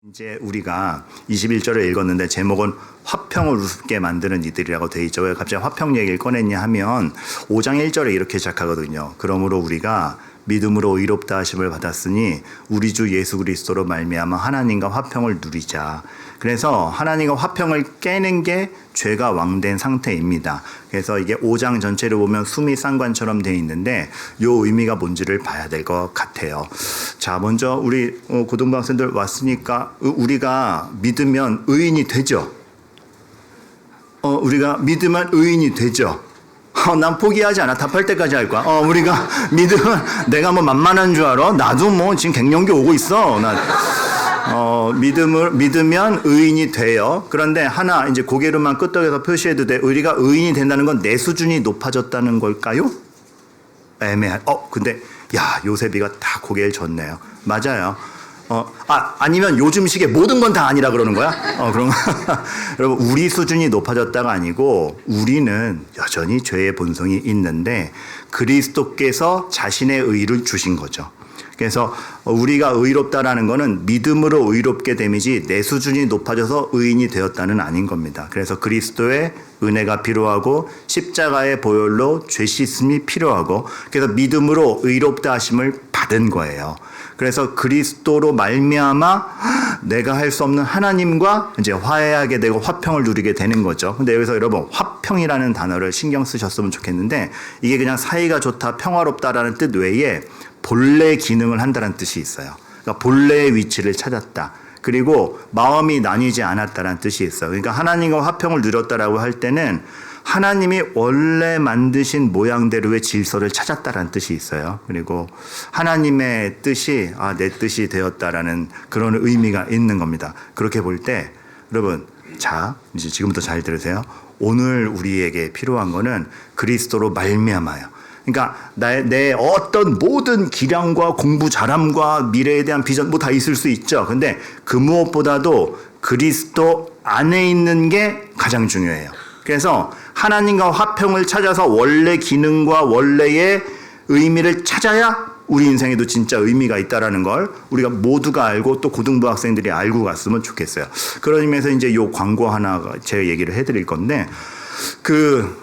이제 우리가 21절을 읽었는데 제목은 화평을 우습게 만드는 이들이라고 돼 있죠. 왜 갑자기 화평 얘기를 꺼냈냐 하면 5장 1절에 이렇게 시작하거든요. 그러므로 우리가 믿음으로 의롭다 하심을 받았으니 우리 주 예수 그리스도로 말미암아 하나님과 화평을 누리자. 그래서 하나님과 화평을 깨는 게 죄가 왕된 상태입니다. 그래서 이게 5장 전체를 보면 수미 쌍관처럼 되어 있는데 요 의미가 뭔지를 봐야 될 것 같아요. 자, 먼저 우리 고등부 학생들 왔으니까 우리가 믿으면 의인이 되죠. 우리가 믿으면 의인이 되죠. 난 포기하지 않아. 답할 때까지 할 거야. 우리가 믿으면 내가 뭐 만만한 줄 알아? 나도 뭐 지금 갱년기 오고 있어. 믿으면 의인이 돼요. 그런데 하나 이제 고개로만 끄떡여서 표시해도 돼. 우리가 의인이 된다는 건 내 수준이 높아졌다는 걸까요? 근데 야, 요셉이가 다 고개를 젓네요. 맞아요. 아니면 요즘 시기에 모든 건 다 아니라 그러는 거야? 그런 거. 여러분, 우리 수준이 높아졌다가 아니고 우리는 여전히 죄의 본성이 있는데 그리스도께서 자신의 의를 주신 거죠. 그래서 우리가 의롭다라는 거는 믿음으로 의롭게 됨이지 내 수준이 높아져서 의인이 되었다는 아닌 겁니다. 그래서 그리스도의 은혜가 필요하고 십자가의 보혈로 죄 씻음이 필요하고 그래서 믿음으로 의롭다 하심을 받은 거예요. 그래서 그리스도로 말미암아 내가 할 수 없는 하나님과 이제 화해하게 되고 화평을 누리게 되는 거죠. 근데 여기서 여러분 화평이라는 단어를 신경 쓰셨으면 좋겠는데 이게 그냥 사이가 좋다, 평화롭다라는 뜻 외에 본래 기능을 한다는 뜻이 있어요. 그러니까 본래의 위치를 찾았다. 그리고 마음이 나뉘지 않았다는 뜻이 있어요. 그러니까 하나님과 화평을 누렸다라고 할 때는 하나님이 원래 만드신 모양대로의 질서를 찾았다라는 뜻이 있어요. 그리고 하나님의 뜻이 내 뜻이 되었다라는 그런 의미가 있는 겁니다. 그렇게 볼 때 여러분, 자, 이제 지금부터 잘 들으세요. 오늘 우리에게 필요한 거는 그리스도로 말미암아요. 그러니까 내 어떤 모든 기량과 공부 잘함과 미래에 대한 비전 뭐 다 있을 수 있죠. 근데 그 무엇보다도 그리스도 안에 있는 게 가장 중요해요. 그래서 하나님과 화평을 찾아서 원래 기능과 원래의 의미를 찾아야 우리 인생에도 진짜 의미가 있다라는 걸 우리가 모두가 알고 또 고등부 학생들이 알고 갔으면 좋겠어요. 그런 의미에서 이제 요 광고 하나 제가 얘기를 해드릴 건데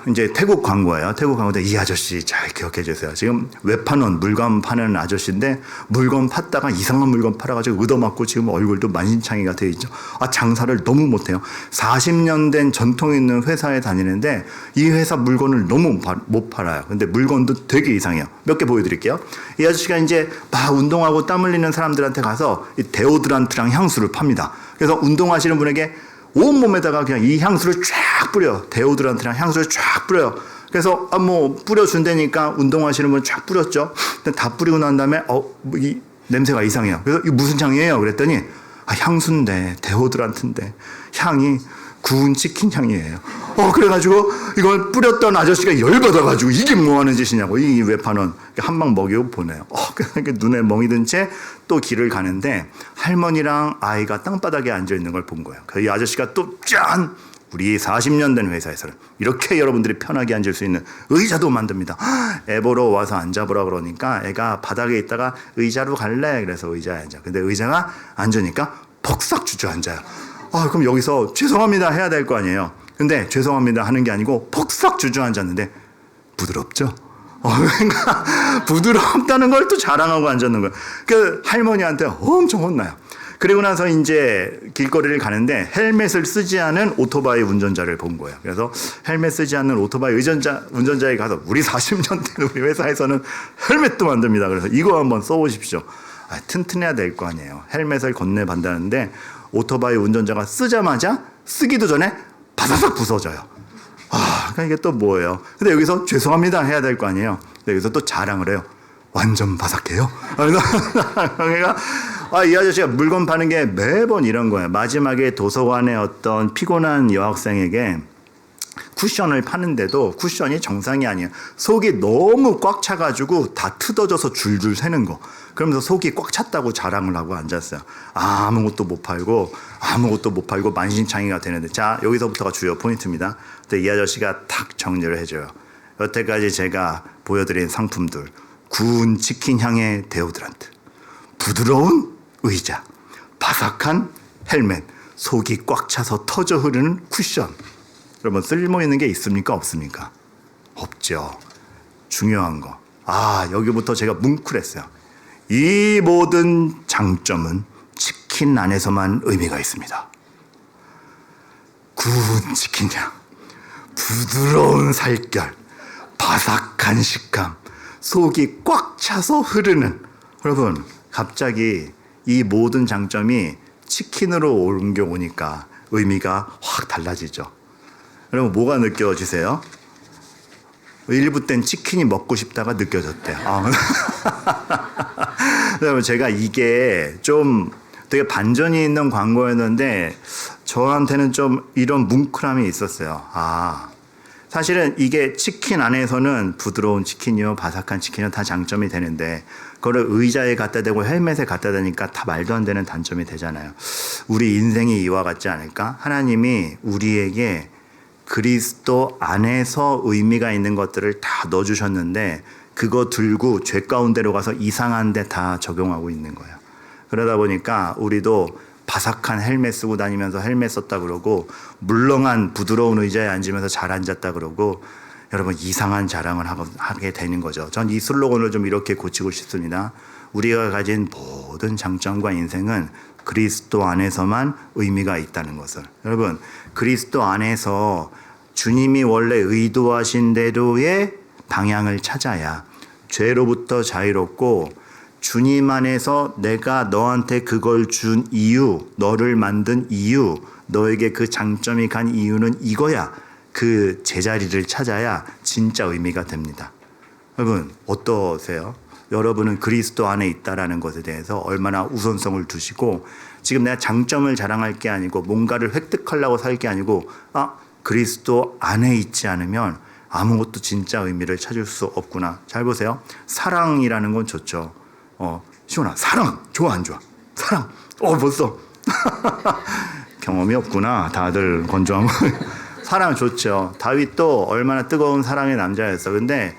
이제 태국 광고예요. 태국 광고인데 이 아저씨 잘 기억해 주세요. 지금 외판원 물건 파는 아저씨인데 물건 팠다가 이상한 물건 팔아가지고 얻어맞고 지금 얼굴도 만신창이가 돼 있죠. 장사를 너무 못해요. 40년 된 전통 있는 회사에 다니는데 이 회사 물건을 너무 못 팔아요. 근데 물건도 되게 이상해요. 몇 개 보여드릴게요. 이 아저씨가 이제 막 운동하고 땀 흘리는 사람들한테 가서 이 데오드란트랑 향수를 팝니다. 그래서 운동하시는 분에게 온몸에다가 그냥 이 향수를 쫙 뿌려. 데오드란트랑 향수를 쫙 뿌려요. 그래서 뿌려준다니까 운동하시는 분 쫙 뿌렸죠. 근데 다 뿌리고 난 다음에 이 냄새가 이상해요. 그래서 이게 무슨 향이에요? 그랬더니 향수인데 데오드란트인데 향이 구운 치킨 향이에요. 그래가지고 이걸 뿌렸던 아저씨가 열받아가지고 이게 뭐 하는 짓이냐고 이 외판원 한 방 먹이고 보내요. 눈에 멍이 든 채 또 길을 가는데 할머니랑 아이가 땅바닥에 앉아있는 걸 본 거예요. 이 아저씨가 또 짠! 우리 40년 된 회사에서는 이렇게 여러분들이 편하게 앉을 수 있는 의자도 만듭니다. 애 보러 와서 앉아보라 그러니까 애가 바닥에 있다가 의자로 갈래? 그래서 의자에 앉아. 근데 의자가 앉으니까 벅싹 주저앉아요. 그럼 여기서 죄송합니다 해야 될 거 아니에요. 근데 죄송합니다 하는 게 아니고 벅싹 주저앉았는데 부드럽죠? 그러니까 부드럽다는 걸 또 자랑하고 앉았는 거예요. 그 할머니한테 엄청 혼나요. 그리고 나서 이제 길거리를 가는데 헬멧을 쓰지 않은 오토바이 운전자를 본 거예요. 그래서 헬멧 쓰지 않는 오토바이 운전자에 가서 우리 40년 된 우리 회사에서는 헬멧도 만듭니다. 그래서 이거 한번 써보십시오. 튼튼해야 될 거 아니에요. 헬멧을 건네받는데 오토바이 운전자가 쓰자마자 쓰기도 전에 바사삭 부서져요. 그러니까 이게 또 뭐예요? 근데 여기서 죄송합니다 해야 될 거 아니에요. 근데 여기서 또 자랑을 해요. 완전 바삭해요. 그러니까 이 아저씨가 물건 파는 게 매번 이런 거예요. 마지막에 도서관에 어떤 피곤한 여학생에게 쿠션을 파는데도 쿠션이 정상이 아니에요. 속이 너무 꽉 차가지고 다 뜯어져서 줄줄 새는 거. 그러면서 속이 꽉 찼다고 자랑을 하고 앉았어요. 아무것도 못 팔고 만신창이가 되는데 자, 여기서부터가 주요 포인트입니다. 근데 이 아저씨가 탁 정리를 해줘요. 여태까지 제가 보여드린 상품들 구운 치킨 향의 데오드란트, 부드러운 의자, 바삭한 헬멧, 속이 꽉 차서 터져 흐르는 쿠션. 여러분, 쓸모 있는 게 있습니까? 없습니까? 없죠. 중요한 거. 여기부터 제가 뭉클했어요. 이 모든 장점은 치킨 안에서만 의미가 있습니다. 구운 치킨향, 부드러운 살결, 바삭한 식감, 속이 꽉 차서 흐르는. 여러분, 갑자기 이 모든 장점이 치킨으로 옮겨오니까 의미가 확 달라지죠. 여러분, 뭐가 느껴지세요? 일부 땐 치킨이 먹고 싶다가 느껴졌대요. 여러분, 제가 이게 좀 되게 반전이 있는 광고였는데 저한테는 좀 이런 뭉클함이 있었어요. 사실은 이게 치킨 안에서는 부드러운 치킨이요, 바삭한 치킨이요 다 장점이 되는데 그거를 의자에 갖다 대고 헬멧에 갖다 대니까 다 말도 안 되는 단점이 되잖아요. 우리 인생이 이와 같지 않을까? 하나님이 우리에게 그리스도 안에서 의미가 있는 것들을 다 넣어주셨는데 그거 들고 죄 가운데로 가서 이상한 데 다 적용하고 있는 거예요. 그러다 보니까 우리도 바삭한 헬멧 쓰고 다니면서 헬멧 썼다 그러고 물렁한 부드러운 의자에 앉으면서 잘 앉았다 그러고 여러분 이상한 자랑을 하게 되는 거죠. 전 이 슬로건을 좀 이렇게 고치고 싶습니다. 우리가 가진 모든 장점과 인생은 그리스도 안에서만 의미가 있다는 것을. 여러분, 그리스도 안에서 주님이 원래 의도하신 대로의 방향을 찾아야 죄로부터 자유롭고 주님 안에서 내가 너한테 그걸 준 이유, 너를 만든 이유, 너에게 그 장점이 간 이유는 이거야. 그 제자리를 찾아야 진짜 의미가 됩니다. 여러분, 어떠세요? 여러분은 그리스도 안에 있다라는 것에 대해서 얼마나 우선성을 두시고 지금 내가 장점을 자랑할 게 아니고 뭔가를 획득하려고 살 게 아니고 그리스도 안에 있지 않으면 아무것도 진짜 의미를 찾을 수 없구나. 잘 보세요. 사랑이라는 건 좋죠. 시원아, 사랑 좋아 안 좋아? 사랑. 벌써 경험이 없구나. 다들 건조한 거. 사랑 좋죠. 다윗도 얼마나 뜨거운 사랑의 남자였어. 근데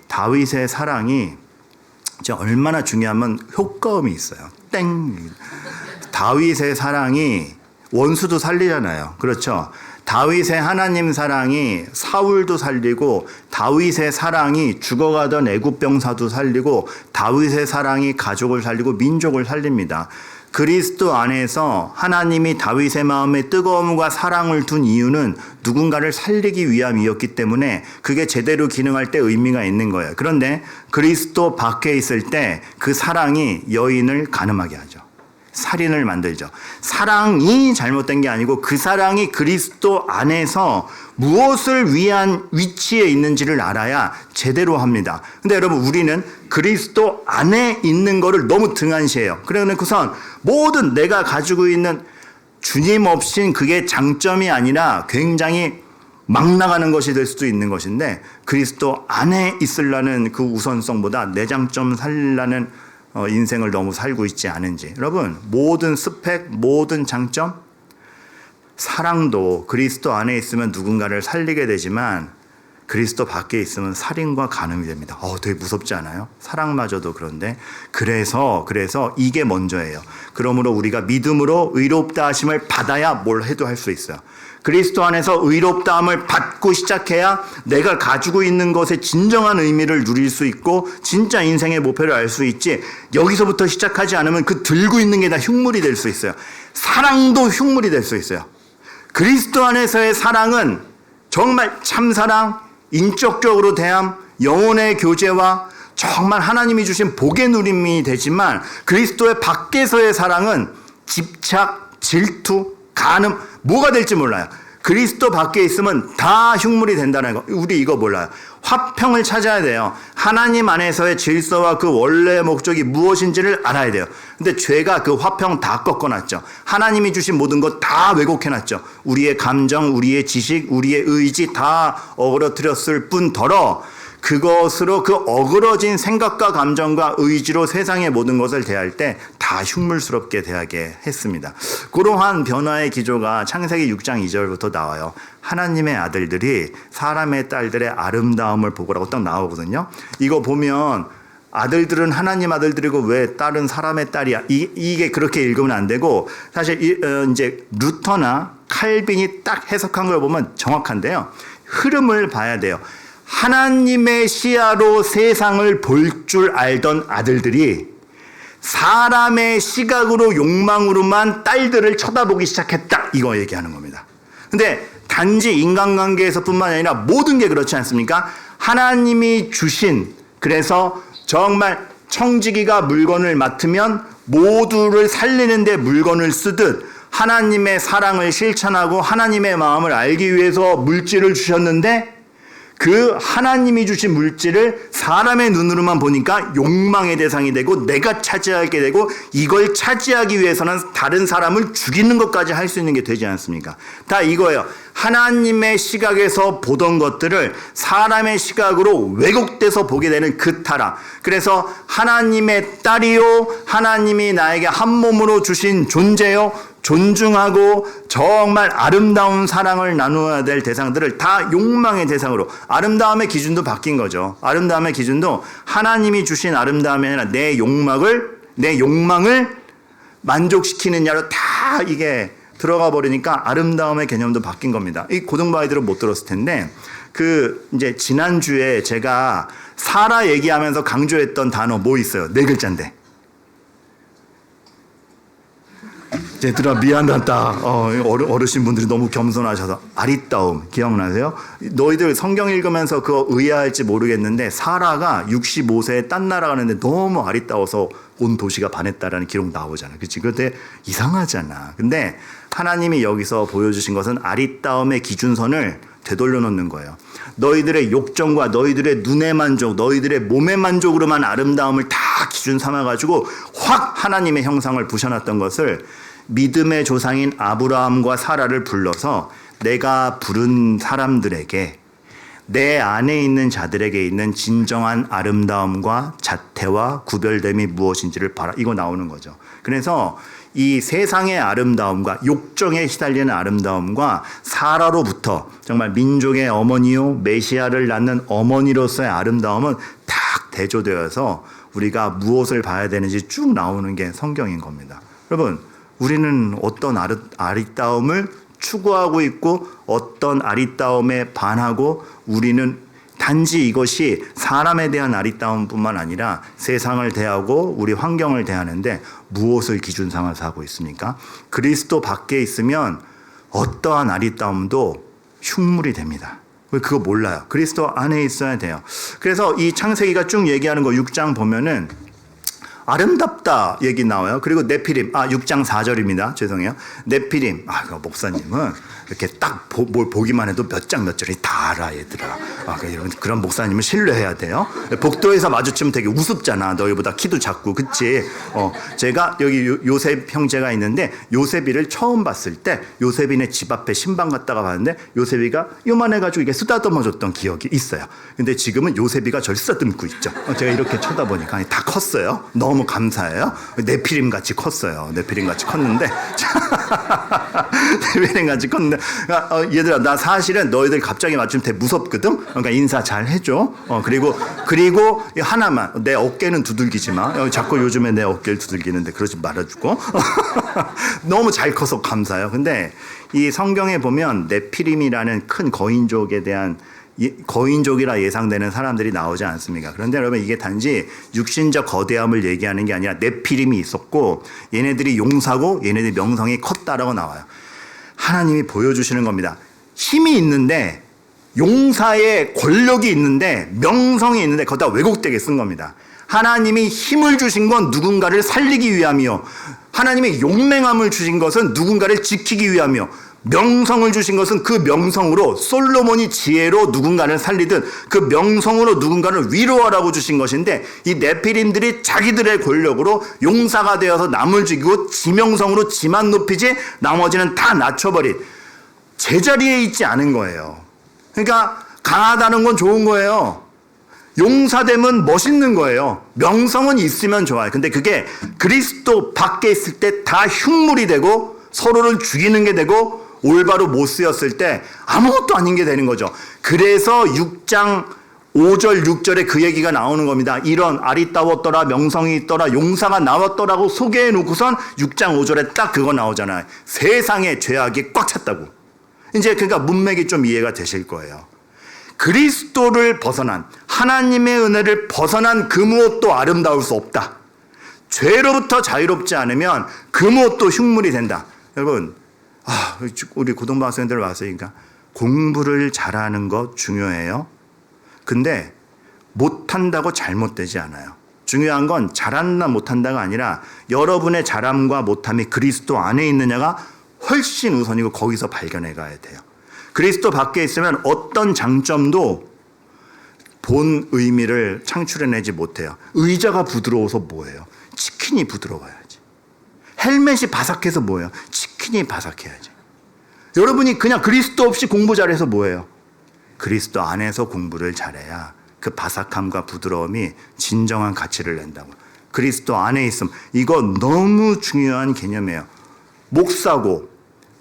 다윗의 사랑이 진짜 얼마나 중요하면 효과음이 있어요. 땡. 다윗의 사랑이 원수도 살리잖아요. 그렇죠. 다윗의 하나님 사랑이 사울도 살리고 다윗의 사랑이 죽어가던 애굽 병사도 살리고 다윗의 사랑이 가족을 살리고 민족을 살립니다. 그리스도 안에서 하나님이 다윗의 마음에 뜨거움과 사랑을 둔 이유는 누군가를 살리기 위함이었기 때문에 그게 제대로 기능할 때 의미가 있는 거예요. 그런데 그리스도 밖에 있을 때 그 사랑이 여인을 간음하게 하죠. 살인을 만들죠. 사랑이 잘못된 게 아니고 그 사랑이 그리스도 안에서 무엇을 위한 위치에 있는지를 알아야 제대로 합니다. 근데 여러분, 우리는 그리스도 안에 있는 거를 너무 등한시해요. 그래서 모든 내가 가지고 있는 주님 없인 그게 장점이 아니라 굉장히 막 나가는 것이 될 수도 있는 것인데 그리스도 안에 있으려는 그 우선성보다 내 장점 살리려는 인생을 너무 살고 있지 않은지. 여러분, 모든 스펙, 모든 장점, 사랑도 그리스도 안에 있으면 누군가를 살리게 되지만 그리스도 밖에 있으면 살인과 간음이 됩니다. 되게 무섭지 않아요? 사랑마저도 그런데. 그래서 이게 먼저예요. 그러므로 우리가 믿음으로 의롭다 하심을 받아야 뭘 해도 할 수 있어요. 그리스도 안에서 의롭다함을 받고 시작해야 내가 가지고 있는 것의 진정한 의미를 누릴 수 있고 진짜 인생의 목표를 알 수 있지, 여기서부터 시작하지 않으면 그 들고 있는 게 다 흉물이 될 수 있어요. 사랑도 흉물이 될 수 있어요. 그리스도 안에서의 사랑은 정말 참사랑, 인격적으로 대함, 영혼의 교제와 정말 하나님이 주신 복의 누림이 되지만 그리스도의 밖에서의 사랑은 집착, 질투, 간음, 뭐가 될지 몰라요. 그리스도 밖에 있으면 다 흉물이 된다는 거. 우리 이거 몰라요. 화평을 찾아야 돼요. 하나님 안에서의 질서와 그 원래의 목적이 무엇인지를 알아야 돼요. 근데 죄가 그 화평 다 꺾어놨죠. 하나님이 주신 모든 것 다 왜곡해놨죠. 우리의 감정, 우리의 지식, 우리의 의지 다 어그러뜨렸을 뿐더러 그것으로 그 어그러진 생각과 감정과 의지로 세상의 모든 것을 대할 때 다 흉물스럽게 대하게 했습니다. 그러한 변화의 기조가 창세기 6장 2절부터 나와요. 하나님의 아들들이 사람의 딸들의 아름다움을 보고라고 딱 나오거든요. 이거 보면 아들들은 하나님 아들들이고 왜 딸은 사람의 딸이야? 이게 그렇게 읽으면 안 되고, 사실 이제 루터나 칼빈이 딱 해석한 걸 보면 정확한데요. 흐름을 봐야 돼요. 하나님의 시야로 세상을 볼 줄 알던 아들들이 사람의 시각으로 욕망으로만 딸들을 쳐다보기 시작했다. 이거 얘기하는 겁니다. 근데 단지 인간관계에서뿐만 아니라 모든 게 그렇지 않습니까? 하나님이 주신, 그래서 정말 청지기가 물건을 맡으면 모두를 살리는 데 물건을 쓰듯 하나님의 사랑을 실천하고 하나님의 마음을 알기 위해서 물질을 주셨는데, 그 하나님이 주신 물질을 사람의 눈으로만 보니까 욕망의 대상이 되고 내가 차지하게 되고, 이걸 차지하기 위해서는 다른 사람을 죽이는 것까지 할 수 있는 게 되지 않습니까? 다 이거예요. 하나님의 시각에서 보던 것들을 사람의 시각으로 왜곡돼서 보게 되는 그 타락. 그래서 하나님의 딸이요, 하나님이 나에게 한 몸으로 주신 존재요, 존중하고 정말 아름다운 사랑을 나누어야 될 대상들을 다 욕망의 대상으로, 아름다움의 기준도 바뀐 거죠. 아름다움의 기준도 하나님이 주신 아름다움이 아니라 내 욕망을 만족시키느냐로 다 이게 들어가 버리니까 아름다움의 개념도 바뀐 겁니다. 이 고등부 아이들은 못 들었을 텐데, 이제 지난주에 제가 사라 얘기하면서 강조했던 단어 뭐 있어요? 4글자인데. 얘들아 미안하다. 어르신 분들이 너무 겸손하셔서. 아리따움 기억나세요? 너희들 성경 읽으면서 그거 의아할지 모르겠는데, 사라가 65세에 딴 나라 가는데 너무 아리따워서 온 도시가 반했다라는 기록 나오잖아. 그치? 그런데 이상하잖아. 근데 하나님이 여기서 보여주신 것은 아리따움의 기준선을 되돌려 놓는 거예요. 너희들의 욕정과 너희들의 눈의 만족, 너희들의 몸의 만족으로만 아름다움을 다 기준 삼아가지고 확 하나님의 형상을 부셔놨던 것을 믿음의 조상인 아브라함과 사라를 불러서 내가 부른 사람들에게, 내 안에 있는 자들에게 있는 진정한 아름다움과 자태와 구별됨이 무엇인지를 봐라. 이거 나오는 거죠. 그래서 이 세상의 아름다움과 욕정에 시달리는 아름다움과 사라로부터 정말 민족의 어머니요, 메시아를 낳는 어머니로서의 아름다움은 딱 대조되어서 우리가 무엇을 봐야 되는지 쭉 나오는 게 성경인 겁니다. 여러분, 우리는 어떤 아리따움을 추구하고 있고 어떤 아리따움에 반하고, 우리는 단지 이것이 사람에 대한 아리따움뿐만 아니라 세상을 대하고 우리 환경을 대하는데 무엇을 기준 삼아서 하고 있습니까? 그리스도 밖에 있으면 어떠한 아리따움도 흉물이 됩니다. 그거 몰라요. 그리스도 안에 있어야 돼요. 그래서 이 창세기가 쭉 얘기하는 거 6장 보면은 아름답다 얘기 나와요. 그리고 네피림, 6장 4절입니다. 죄송해요. 네피림, 목사님은 이렇게 딱 보기만 해도 몇 장 몇 절이 다 알아, 얘들아. 그런 목사님은 신뢰해야 돼요. 복도에서 마주치면 되게 우습잖아. 너희보다 키도 작고, 그치? 제가 여기 요셉 형제가 있는데, 요셉이를 처음 봤을 때 요셉이네 집 앞에 신방 갔다가 봤는데 요셉이가 요만해가지고 이게 쓰다듬어 줬던 기억이 있어요. 근데 지금은 요셉이가 절 쓰다듬고 있죠. 제가 이렇게 쳐다보니까 다 컸어요. 너무 감사해요. 네피림 같이 컸어요. 네피림 같이 컸는데, 네피림 같이 컸는데, 얘들아, 나 사실은 너희들 갑자기 맞추면 되게 무섭거든? 그러니까 인사 잘 해줘. 그리고 하나만, 내 어깨는 두들기지 마. 자꾸 요즘에 내 어깨를 두들기는데 그러지 말아주고. 너무 잘 커서 감사해요. 근데 이 성경에 보면 네피림이라는 큰 거인족에 대한, 거인족이라 예상되는 사람들이 나오지 않습니까? 그런데 여러분, 이게 단지 육신적 거대함을 얘기하는 게 아니라 네피림이 있었고, 얘네들이 용사고 얘네들이 명성이 컸다라고 나와요. 하나님이 보여주시는 겁니다. 힘이 있는데, 용사의 권력이 있는데, 명성이 있는데 거기다 왜곡되게 쓴 겁니다. 하나님이 힘을 주신 건 누군가를 살리기 위함이요, 하나님이 용맹함을 주신 것은 누군가를 지키기 위함이요, 명성을 주신 것은 그 명성으로 솔로몬이 지혜로 누군가를 살리듯 그 명성으로 누군가를 위로하라고 주신 것인데, 이 네피림들이 자기들의 권력으로 용사가 되어서 남을 죽이고 지명성으로 지만 높이지 나머지는 다 낮춰버린, 제자리에 있지 않은 거예요. 그러니까 강하다는 건 좋은 거예요. 용사됨은 멋있는 거예요. 명성은 있으면 좋아요. 근데 그게 그리스도 밖에 있을 때 다 흉물이 되고 서로를 죽이는 게 되고 올바로 못 쓰였을 때 아무것도 아닌 게 되는 거죠. 그래서 6장 5절, 6절에 그 얘기가 나오는 겁니다. 이런 아리따웠더라, 명성이 있더라, 용사가 나왔더라고 소개해 놓고선 6장 5절에 딱 그거 나오잖아요. 세상에 죄악이 꽉 찼다고. 이제 그러니까 문맥이 좀 이해가 되실 거예요. 그리스도를 벗어난, 하나님의 은혜를 벗어난 그 무엇도 아름다울 수 없다. 죄로부터 자유롭지 않으면 그 무엇도 흉물이 된다. 여러분, 우리 고등부 학생들 왔으니까 공부를 잘하는 것 중요해요. 근데 못한다고 잘못되지 않아요. 중요한 건 잘한다 못한다가 아니라 여러분의 잘함과 못함이 그리스도 안에 있느냐가 훨씬 우선이고 거기서 발견해 가야 돼요. 그리스도 밖에 있으면 어떤 장점도 본 의미를 창출해내지 못해요. 의자가 부드러워서 뭐예요? 치킨이 부드러워야지. 헬멧이 바삭해서 뭐예요? 치킨이 바삭해야지. 여러분이 그냥 그리스도 없이 공부 잘해서 뭐예요? 그리스도 안에서 공부를 잘해야 그 바삭함과 부드러움이 진정한 가치를 낸다고. 그리스도 안에 있음. 이거 너무 중요한 개념이에요. 목사고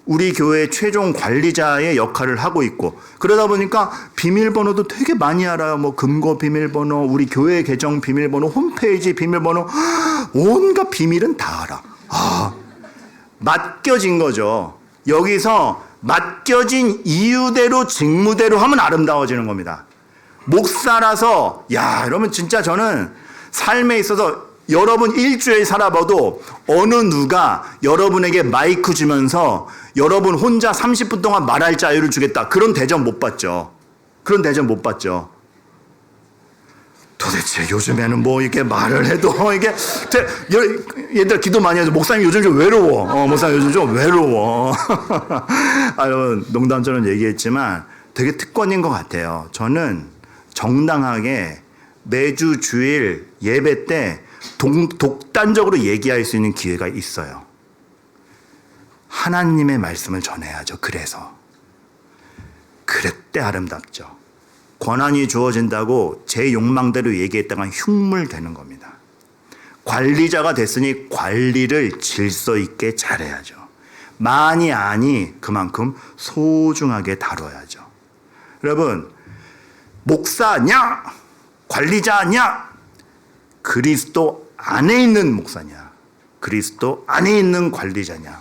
우리 교회의 최종 관리자의 역할을 하고 있고 그러다 보니까 비밀번호도 되게 많이 알아요. 뭐 금고 비밀번호, 우리 교회 계정 비밀번호, 홈페이지 비밀번호, 온갖 비밀은 다 알아. 맡겨진 거죠. 여기서 맡겨진 이유대로 직무대로 하면 아름다워지는 겁니다. 목사라서 이러면 진짜 저는 삶에 있어서 여러분 일주일 살아봐도 어느 누가 여러분에게 마이크 주면서 여러분 혼자 30분 동안 말할 자유를 주겠다. 그런 대접 못 받죠. 그런 대접 못 받죠. 도대체 요즘에는 뭐 이렇게 말을 해도 이게 얘들 기도 많이 해서 목사님 요즘 좀 외로워. 목사님 요즘 좀 외로워. 여러분 농담처럼 얘기했지만 되게 특권인 것 같아요. 저는 정당하게 매주 주일 예배 때 독단적으로 얘기할 수 있는 기회가 있어요. 하나님의 말씀을 전해야죠. 그때 아름답죠. 권한이 주어진다고 제 욕망대로 얘기했다간 흉물되는 겁니다. 관리자가 됐으니 관리를 질서 있게 잘해야죠. 많이 아니 그만큼 소중하게 다뤄야죠. 여러분, 목사냐? 관리자냐? 그리스도 안에 있는 목사냐? 그리스도 안에 있는 관리자냐?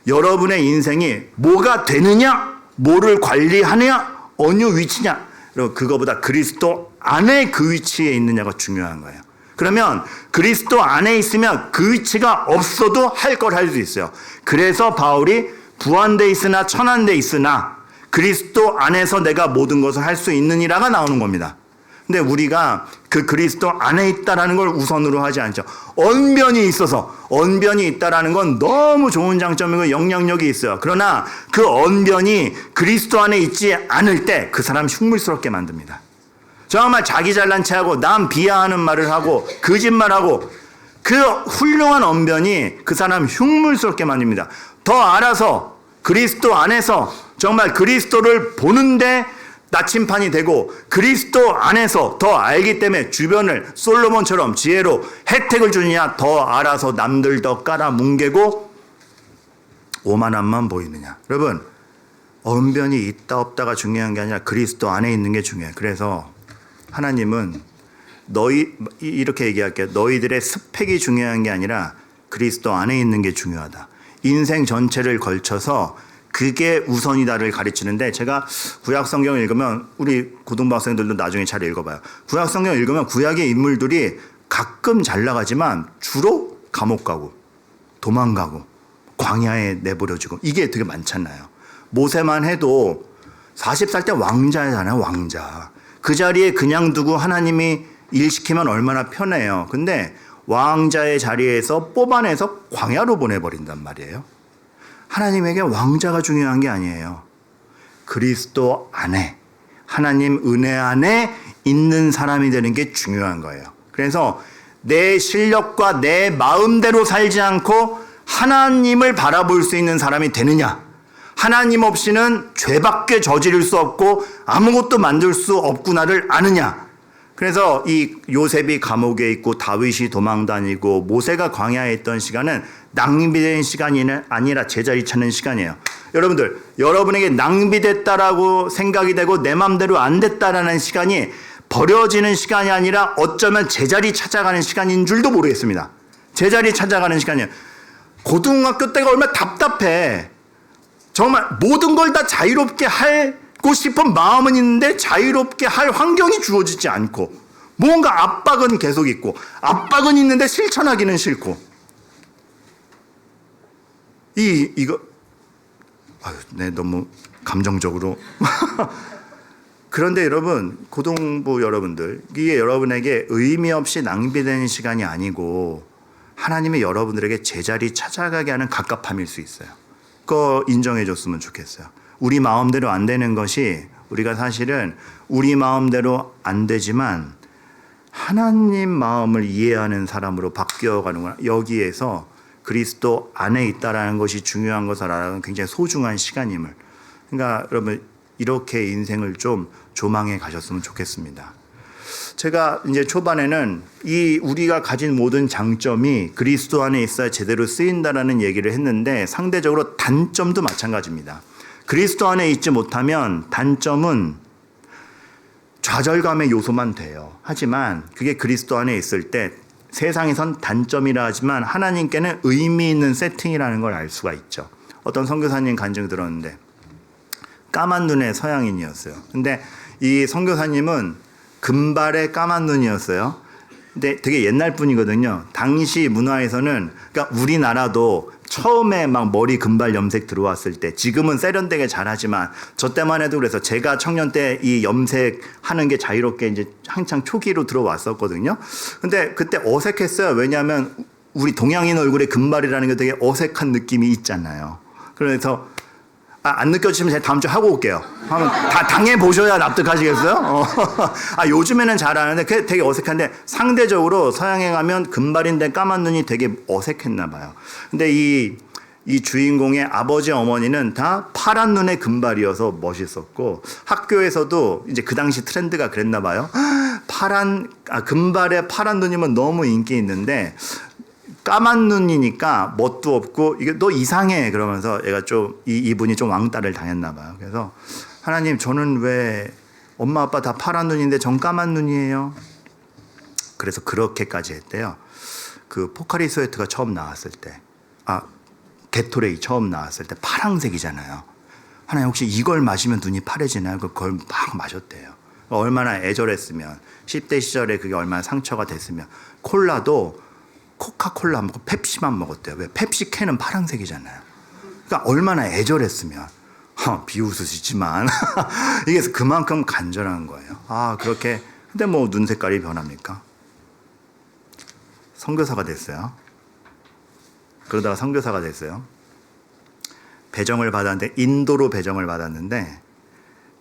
여러분의 인생이 뭐가 되느냐? 뭐를 관리하느냐? 어느 위치냐? 여러분, 그거보다 그리스도 안에 그 위치에 있느냐가 중요한 거예요. 그러면 그리스도 안에 있으면 그 위치가 없어도 할 걸 할 수 있어요. 그래서 바울이 부한돼 있으나 천한돼 있으나 그리스도 안에서 내가 모든 것을 할 수 있느니라가 나오는 겁니다. 근데 우리가 그 그리스도 안에 있다라는 걸 우선으로 하지 않죠. 언변이 있어서, 언변이 있다라는 건 너무 좋은 장점이고 영향력이 있어요. 그러나 그 언변이 그리스도 안에 있지 않을 때 그 사람 흉물스럽게 만듭니다. 정말 자기 잘난 체하고 남 비하하는 말을 하고 거짓말하고 그 훌륭한 언변이 그 사람 흉물스럽게 만듭니다. 더 알아서 그리스도 안에서 정말 그리스도를 보는데 나침판이 되고 그리스도 안에서 더 알기 때문에 주변을 솔로몬처럼 지혜로 혜택을 주느냐, 더 알아서 남들 더 깔아뭉개고 오만함만 보이느냐. 여러분, 언변이 있다 없다가 중요한 게 아니라 그리스도 안에 있는 게 중요해요. 그래서 하나님은 이렇게 얘기할게요. 너희들의 스펙이 중요한 게 아니라 그리스도 안에 있는 게 중요하다. 인생 전체를 걸쳐서 그게 우선이다를 가르치는데, 제가 구약 성경을 읽으면 우리 고등부 학생들도 나중에 잘 읽어봐요. 구약 성경을 읽으면 구약의 인물들이 가끔 잘 나가지만 주로 감옥 가고 도망가고 광야에 내버려지고 이게 되게 많잖아요. 모세만 해도 40살 때 왕자잖아요. 왕자. 그 자리에 그냥 두고 하나님이 일 시키면 얼마나 편해요. 근데 왕자의 자리에서 뽑아내서 광야로 보내버린단 말이에요. 하나님에게 왕자가 중요한 게 아니에요. 그리스도 안에, 하나님 은혜 안에 있는 사람이 되는 게 중요한 거예요. 그래서 내 실력과 내 마음대로 살지 않고 하나님을 바라볼 수 있는 사람이 되느냐? 하나님 없이는 죄밖에 저지를 수 없고 아무것도 만들 수 없구나를 아느냐? 그래서 이 요셉이 감옥에 있고 다윗이 도망 다니고 모세가 광야에 있던 시간은 낭비된 시간이 아니라 제자리 찾는 시간이에요. 여러분들, 여러분에게 낭비됐다라고 생각이 되고 내 맘대로 안 됐다라는 시간이 버려지는 시간이 아니라 어쩌면 제자리 찾아가는 시간인 줄도 모르겠습니다. 제자리 찾아가는 시간이에요. 고등학교 때가 얼마나 답답해. 정말 모든 걸 다 자유롭게 하고 싶은 마음은 있는데 자유롭게 할 환경이 주어지지 않고 뭔가 압박은 계속 있고 압박은 있는데 실천하기는 싫고 이거 네, 너무 감정적으로 그런데 여러분, 고등부 여러분들, 이게 여러분에게 의미 없이 낭비되는 시간이 아니고 하나님이 여러분들에게 제자리 찾아가게 하는 갑갑함일 수 있어요. 그거 인정해 줬으면 좋겠어요. 우리 마음대로 안 되는 것이 우리가 사실은 우리 마음대로 안 되지만 하나님 마음을 이해하는 사람으로 바뀌어가는구나. 여기에서 그리스도 안에 있다라는 것이 중요한 것을 알아가는 굉장히 소중한 시간임을. 그러니까 여러분 이렇게 인생을 좀 조망해 가셨으면 좋겠습니다. 제가 이제 초반에는 이 우리가 가진 모든 장점이 그리스도 안에 있어야 제대로 쓰인다라는 얘기를 했는데 상대적으로 단점도 마찬가지입니다. 그리스도 안에 있지 못하면 단점은 좌절감의 요소만 돼요. 하지만 그게 그리스도 안에 있을 때 세상에선 단점이라 하지만 하나님께는 의미 있는 세팅이라는 걸 알 수가 있죠. 어떤 선교사님 간증 들었는데 까만 눈의 서양인이었어요. 근데 이 선교사님은 금발의 까만 눈이었어요. 근데 되게 옛날 분이거든요. 당시 문화에서는 그러니까 우리나라도 처음에 막 머리 금발 염색 들어왔을 때 지금은 세련되게 잘하지만 저 때만 해도 그래서 제가 청년 때 이 염색 하는 게 자유롭게 이제 한창 초기로 들어왔었거든요. 근데 그때 어색했어요. 왜냐하면 우리 동양인 얼굴에 금발이라는 게 되게 어색한 느낌이 있잖아요. 그래서 안 느껴지시면 제가 다음 주에 하고 올게요. 한번 다 당해보셔야 납득하시겠어요? 요즘에는 잘하는데 그게 되게 어색한데 상대적으로 서양에 가면 금발인데 까만 눈이 되게 어색했나 봐요. 근데 이 주인공의 아버지 어머니는 다 파란 눈의 금발이어서 멋있었고 학교에서도 이제 그 당시 트렌드가 그랬나 봐요. 금발에 파란 눈이면 너무 인기 있는데 까만 눈이니까 멋도 없고 이게 너 이상해 그러면서 얘가 좀 이분이 좀 왕따를 당했나 봐요. 그래서 하나님 저는 왜 엄마 아빠 다 파란 눈인데 전 까만 눈이에요. 그래서 그렇게까지 했대요. 그 포카리 스웨트가 처음 나왔을 때 게토레이 처음 나왔을 때 파랑색이잖아요. 하나님 혹시 이걸 마시면 눈이 파래지나요? 그걸 막 마셨대요. 얼마나 애절했으면 10대 시절에 그게 얼마나 상처가 됐으면 콜라도 코카콜라 먹고 펩시만 먹었대요. 왜? 펩시 캔은 파란색이잖아요. 그러니까 얼마나 애절했으면 비웃으시지만 이게 그만큼 간절한 거예요. 그렇게 근데 뭐 눈 색깔이 변합니까? 선교사가 됐어요. 그러다가 선교사가 됐어요. 배정을 받았는데 인도로 배정을 받았는데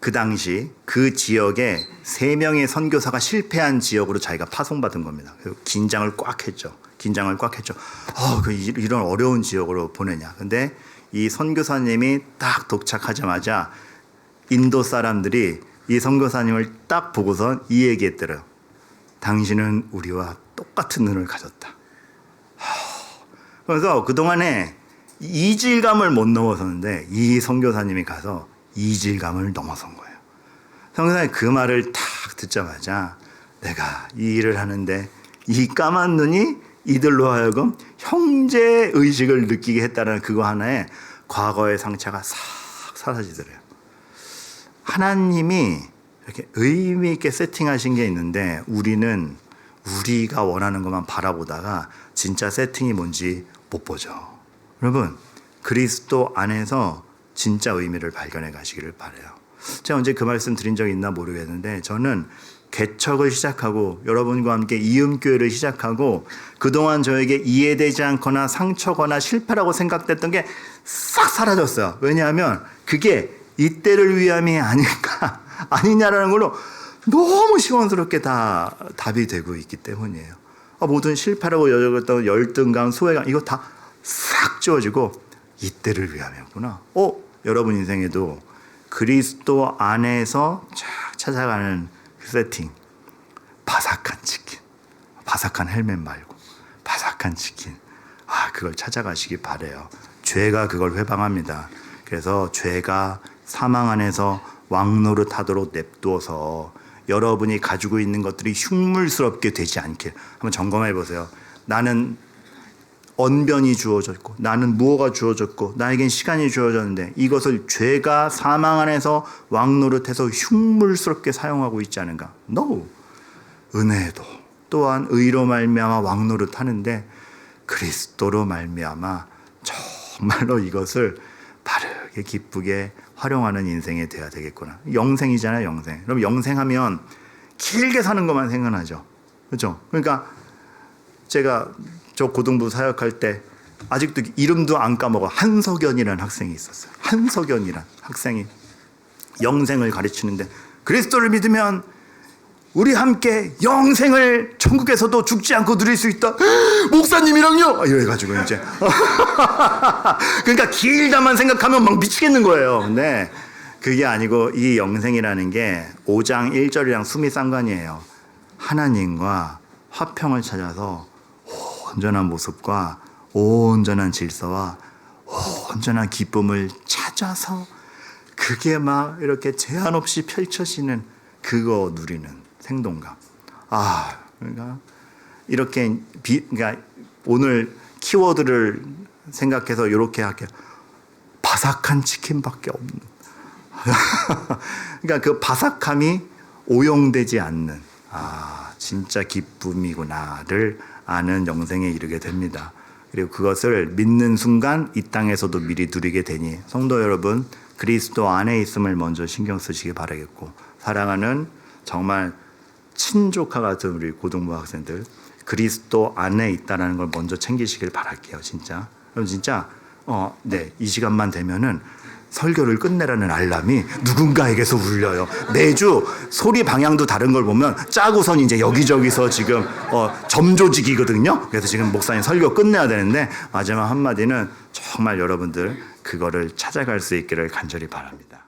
그 당시 그 지역에 3명의 선교사가 실패한 지역으로 자기가 파송받은 겁니다. 그리고 긴장을 꽉 했죠. 이런 어려운 지역으로 보내냐. 근데 이 선교사님이 딱 도착하자마자 인도 사람들이 이 선교사님을 딱 보고선 이 얘기했더래요. 당신은 우리와 똑같은 눈을 가졌다. 그래서 그동안에 이질감을 못 넘어섰는데 이 선교사님이 가서 이질감을 넘어선 거예요. 선교사님 그 말을 딱 듣자마자 내가 이 일을 하는데 이 까만 눈이 이들로 하여금 형제 의식을 느끼게 했다는 그거 하나에 과거의 상처가 싹 사라지더래요. 하나님이 이렇게 의미 있게 세팅하신 게 있는데 우리는 우리가 원하는 것만 바라보다가 진짜 세팅이 뭔지 못 보죠. 여러분 그리스도 안에서 진짜 의미를 발견해 가시기를 바라요. 제가 언제 그 말씀 드린 적이 있나 모르겠는데 저는 개척을 시작하고 여러분과 함께 이음교회를 시작하고 그동안 저에게 이해되지 않거나 상처거나 실패라고 생각됐던 게 싹 사라졌어요. 왜냐하면 그게 이때를 위함이 아니냐라는 걸로 너무 시원스럽게 다 답이 되고 있기 때문이에요. 모든 실패라고 여겼던 열등감, 소외감 이거 다 싹 지워지고 이때를 위함이었구나. 여러분 인생에도 그리스도 안에서 쫙 찾아가는 세팅, 바삭한 치킨, 바삭한 헬멧 말고 바삭한 치킨, 그걸 찾아가시기 바래요. 죄가 그걸 회방합니다. 그래서 죄가 사망 안에서 왕노릇하도록 냅두어서 여러분이 가지고 있는 것들이 흉물스럽게 되지 않길 한번 점검해 보세요. 나는 언변이 주어졌고 나는 무어가 주어졌고 나에겐 시간이 주어졌는데 이것을 죄가 사망 안에서 왕노릇해서 흉물스럽게 사용하고 있지 않은가? No. 은혜도 또한 의로 말미암아 왕노릇하는데 그리스도로 말미암아 정말로 이것을 바르게 기쁘게 활용하는 인생이 돼야 되겠구나. 영생이잖아요, 영생. 그럼 영생하면 길게 사는 것만 생각나죠. 그렇죠? 그러니까 제가 저 고등부 사역할 때 아직도 이름도 안 까먹어. 한석연이라는 학생이 있었어요. 한석연이라는 학생이 영생을 가르치는데 그리스도를 믿으면 우리 함께 영생을 천국에서도 죽지 않고 누릴 수 있다. 목사님이랑요. 이래가지고 이제 그러니까 길다만 생각하면 막 미치겠는 거예요. 근데 그게 아니고 이 영생이라는 게 5장 1절이랑 숨이 쌍관이에요. 하나님과 화평을 찾아서 온전한 모습과 온전한 질서와 온전한 기쁨을 찾아서 그게 막 이렇게 제한 없이 펼쳐지는 그거 누리는 생동감. 그러니까 이렇게 그러니까 오늘 키워드를 생각해서 이렇게 할게요. 바삭한 치킨밖에 없는. 그러니까 그 바삭함이 오용되지 않는 진짜 기쁨이구나를 아는 영생에 이르게 됩니다. 그리고 그것을 믿는 순간 이 땅에서도 미리 누리게 되니 성도 여러분 그리스도 안에 있음을 먼저 신경 쓰시기 바라겠고 사랑하는 정말 친조카 같은 우리 고등부 학생들 그리스도 안에 있다는 걸 먼저 챙기시길 바랄게요. 진짜. 그럼 진짜 이 시간만 되면은 설교를 끝내라는 알람이 누군가에게서 울려요. 매주 소리 방향도 다른 걸 보면 짜고선 이제 여기저기서 지금 점조직이거든요. 그래서 지금 목사님 설교 끝내야 되는데 마지막 한마디는 정말 여러분들 그거를 찾아갈 수 있기를 간절히 바랍니다.